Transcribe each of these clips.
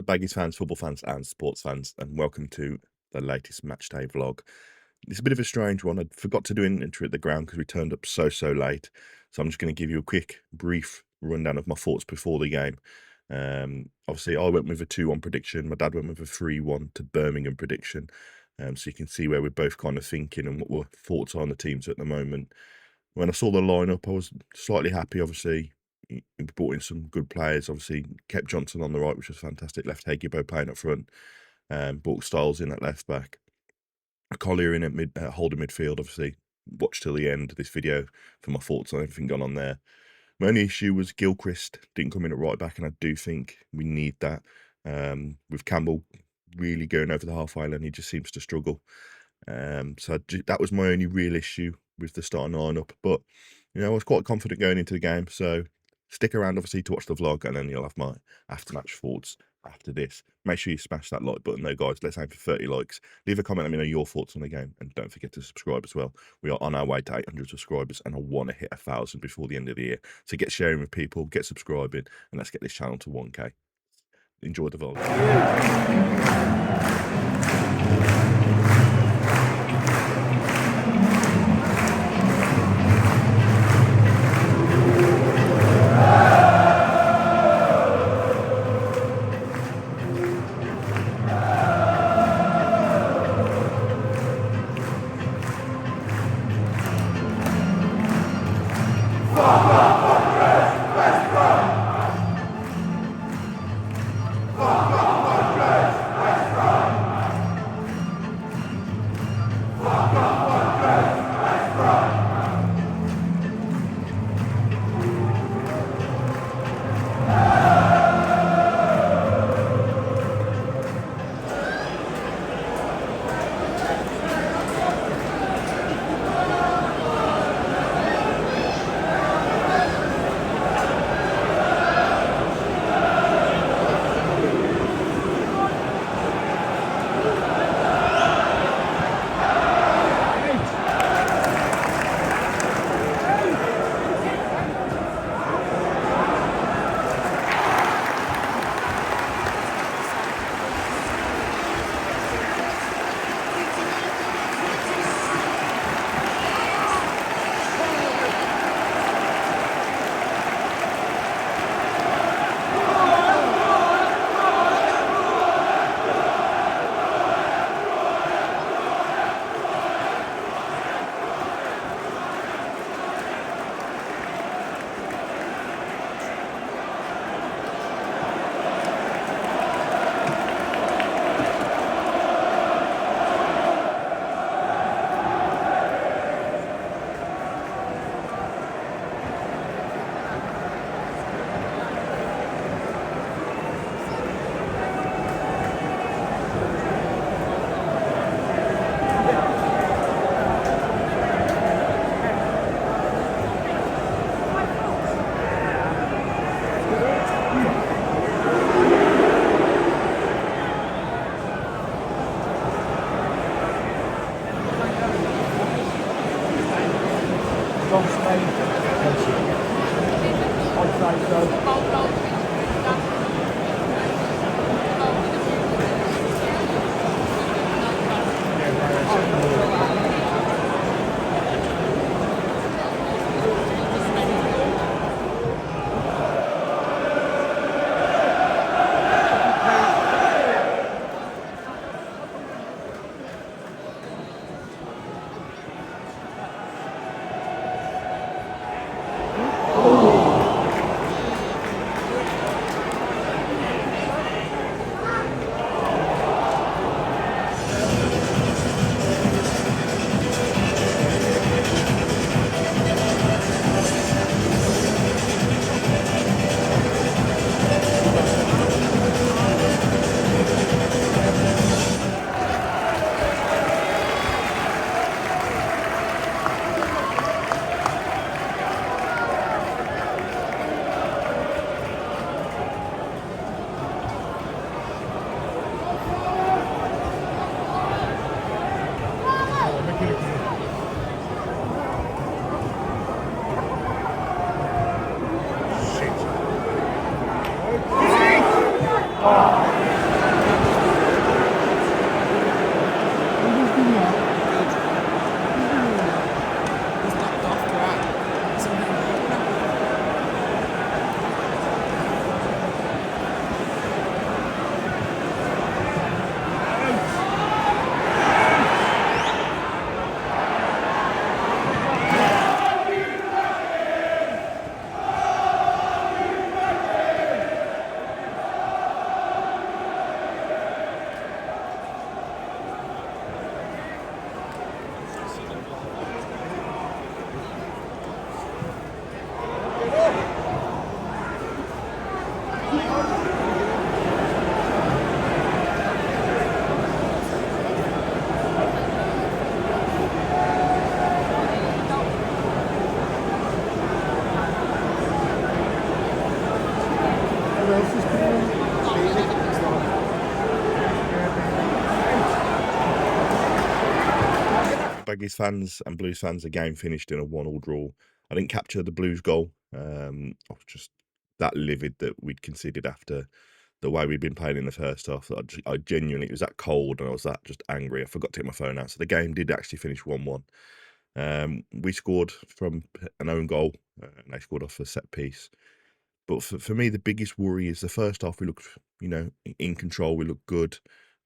Baggies fans, football fans, and sports fans, and welcome to the latest Matchday vlog. It's a bit of a strange one. I forgot to do an intro at the ground because we turned up so late. So I'm just going to give you a quick, brief rundown of my thoughts before the game. Obviously, I went with a 2-1 prediction. My dad went with a 3-1 to Birmingham prediction. So you can see where we're both kind of thinking and what our thoughts are on the teams at the moment. When I saw the lineup, I was slightly happy. Obviously, we brought in some good players. Obviously, kept Johnson on the right, which was fantastic. Left Hegibo playing up front. Brought Styles in at left back. Collier in at holding midfield. Obviously, watch till the end of this video for my thoughts on everything gone on there. My only issue was Gilchrist didn't come in at right back, and I do think we need that. With Campbell really going over the halfway line, he just seems to struggle. So that was my only real issue with the starting lineup. But I was quite confident going into the game. So stick around, obviously, to watch the vlog, and then you'll have my after-match thoughts after this. Make sure you smash that like button, though, guys. Let's aim for 30 likes. Leave a comment, let me know your thoughts on the game, and don't forget to subscribe as well. We are on our way to 800 subscribers, and I want to hit 1,000 before the end of the year. So get sharing with people, get subscribing, and let's get this channel to 1K. Enjoy the vlog. Baggies fans and Blues fans, the game finished in a 1-1 draw. I didn't capture the Blues goal. I was just that livid that we'd conceded after the way we'd been playing in the first half. I genuinely, it was that cold and I was that just angry. I forgot to take my phone out. So the game did actually finish 1-1. We scored from an own goal, and they scored off a set piece. But for me, the biggest worry is the first half. We looked, in control. We looked good.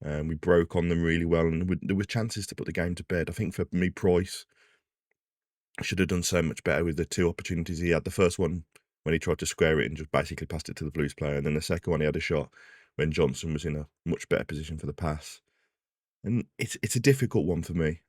We broke on them really well, and there were chances to put the game to bed. I think for me, Price should have done so much better with the two opportunities he had. The first one when he tried to square it and just basically passed it to the Blues player, and then the second one he had a shot when Johnson was in a much better position for the pass. And it's a difficult one for me.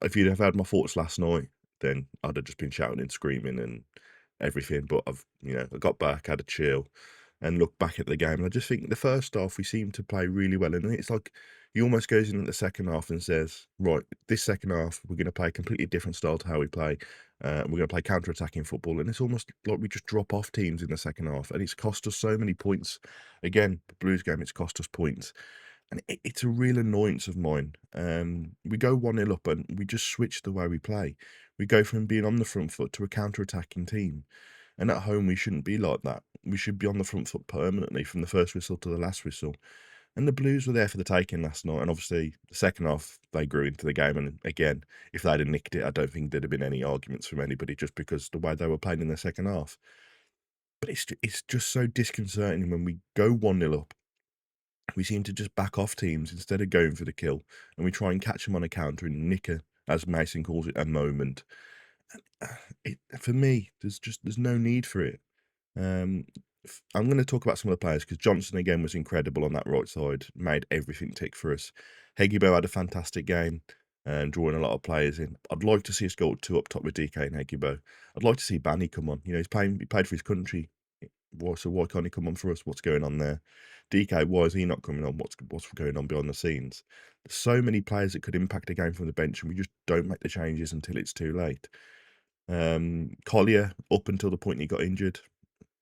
If you'd have had my thoughts last night, then I'd have just been shouting and screaming and everything. But I got back, had a chill, and looked back at the game. And I just think the first half we seemed to play really well, and it's like he almost goes in at the second half and says, "Right, this second half we're going to play a completely different style to how we play. We're going to play counter-attacking football." And it's almost like we just drop off teams in the second half, and it's cost us so many points. Again, the Blues game, it's cost us points. And it's a real annoyance of mine. We go 1-0 up and we just switch the way we play. We go from being on the front foot to a counter-attacking team. And at home, we shouldn't be like that. We should be on the front foot permanently from the first whistle to the last whistle. And the Blues were there for the taking last night. And obviously, the second half, they grew into the game. And again, if they'd have nicked it, I don't think there'd have been any arguments from anybody just because the way they were playing in the second half. But it's just so disconcerting when we go 1-0 up. We seem to just back off teams instead of going for the kill, and we try and catch them on a counter and nick a, as Mason calls it, a moment. And, for me, there's no need for it. Um, I'm going to talk about some of the players because Johnson again was incredible on that right side, made everything tick for us. Heggybo had a fantastic game and drawing a lot of players in. I'd like to see us go 2 up top with DK and Heggybo. I'd like to see Banny come on. He played for his country. Why can't he come on for us? What's going on there? DK, why is he not coming on? What's going on behind the scenes? There's so many players that could impact a game from the bench, and we just don't make the changes until it's too late. Collier, up until the point he got injured,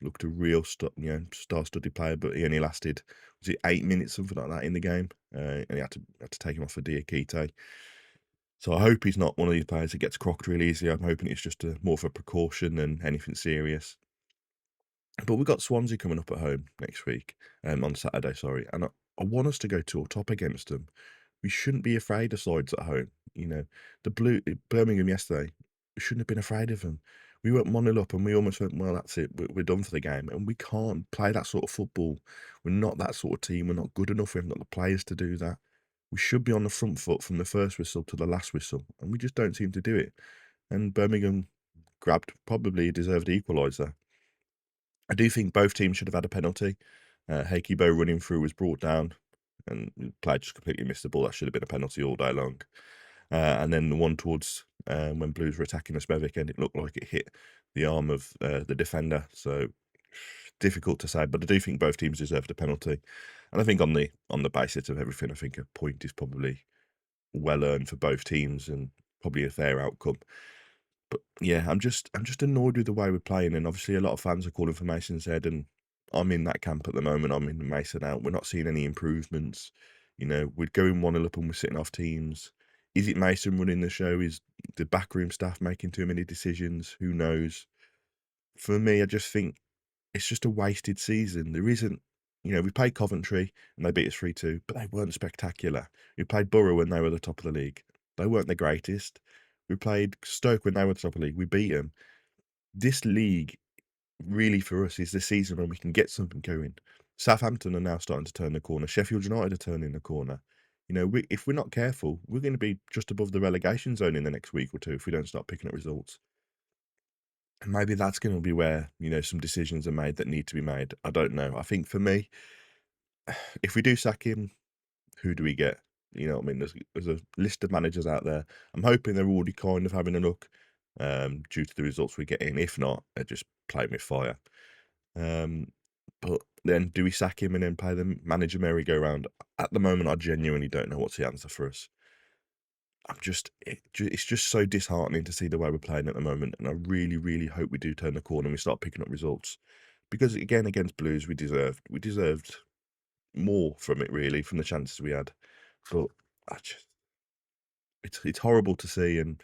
looked a real star-studded player, but he only lasted, was it 8 minutes, something like that, in the game, and he had to take him off for Diakite. So I hope he's not one of these players that gets crocked really easily. I'm hoping it's just more of a precaution than anything serious. But we've got Swansea coming up at home next week, on Saturday, sorry, and I want us to go 2 top against them. We shouldn't be afraid of sides at home. Birmingham yesterday, we shouldn't have been afraid of them. We went 1-0 up and we almost went, well, that's it, we're done for the game. And we can't play that sort of football. We're not that sort of team. We're not good enough. We haven't got the players to do that. We should be on the front foot from the first whistle to the last whistle, and we just don't seem to do it. And Birmingham grabbed probably a deserved equaliser. I do think both teams should have had a penalty. Hakebo running through was brought down, and the player just completely missed the ball. That should have been a penalty all day long. And then the one towards when Blues were attacking Osmevic, and it looked like it hit the arm of the defender. So difficult to say, but I do think both teams deserved a penalty. And I think on the basis of everything, I think a point is probably well earned for both teams and probably a fair outcome. But yeah, I'm just annoyed with the way we're playing, and obviously a lot of fans are calling for Mason's head, and I'm in that camp at the moment. I'm in Mason out. We're not seeing any improvements. We're going 1-0 up and we're sitting off teams. Is it Mason running the show? Is the backroom staff making too many decisions? Who knows? For me, I just think it's just a wasted season. There isn't, we played Coventry and they beat us 3-2, but they weren't spectacular. We played Borough when they were the top of the league. They weren't the greatest. We played Stoke when they were the top of the league. We beat them. This league, really for us, is the season when we can get something going. Southampton are now starting to turn the corner. Sheffield United are turning the corner. If we're not careful, we're going to be just above the relegation zone in the next week or two if we don't start picking up results. And maybe that's going to be where, some decisions are made that need to be made. I don't know. I think for me, if we do sack him, who do we get? You know what I mean? There's a list of managers out there. I'm hoping they're already kind of having a look due to the results we're getting. If not, they're just playing with fire. But then do we sack him and then play the manager merry-go-round? At the moment, I genuinely don't know what's the answer for us. It's just so disheartening to see the way we're playing at the moment, and I really, really hope we do turn the corner and we start picking up results. Because again, against Blues, we deserved more from it, really, from the chances we had. But it's horrible to see, and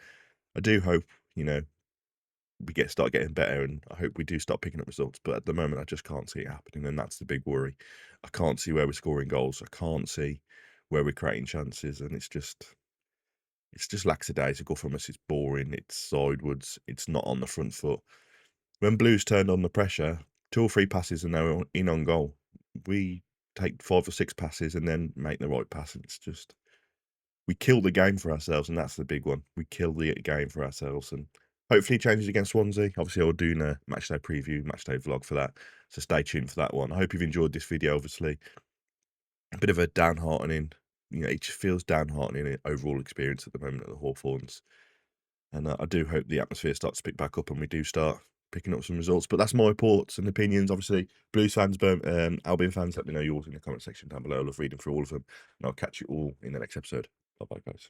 I do hope, you know, we start getting better, and I hope we do start picking up results. But at the moment, I just can't see it happening, and that's the big worry. I can't see where we're scoring goals. I can't see where we're creating chances, and it's just lackadaisical from us. It's boring. It's sidewards. It's not on the front foot. When Blues turned on the pressure, 2 or 3 passes and they were in on goal. We take 5 or 6 passes and then make the right pass, and it's just we kill the game for ourselves, and that's the big one. We kill the game for ourselves, and hopefully it changes against Swansea. Obviously, I'll do a matchday preview, matchday vlog for that, so stay tuned for that one. I hope you've enjoyed this video. Obviously, a bit of a downheartening, it just feels downheartening overall experience at the moment at the Hawthorns. And I do hope the atmosphere starts to pick back up and we do start picking up some results. But that's my thoughts and opinions. Obviously, Blues fans, Albion fans, let me know yours in the comment section down below. I love reading through all of them. And I'll catch you all in the next episode. Bye-bye, guys.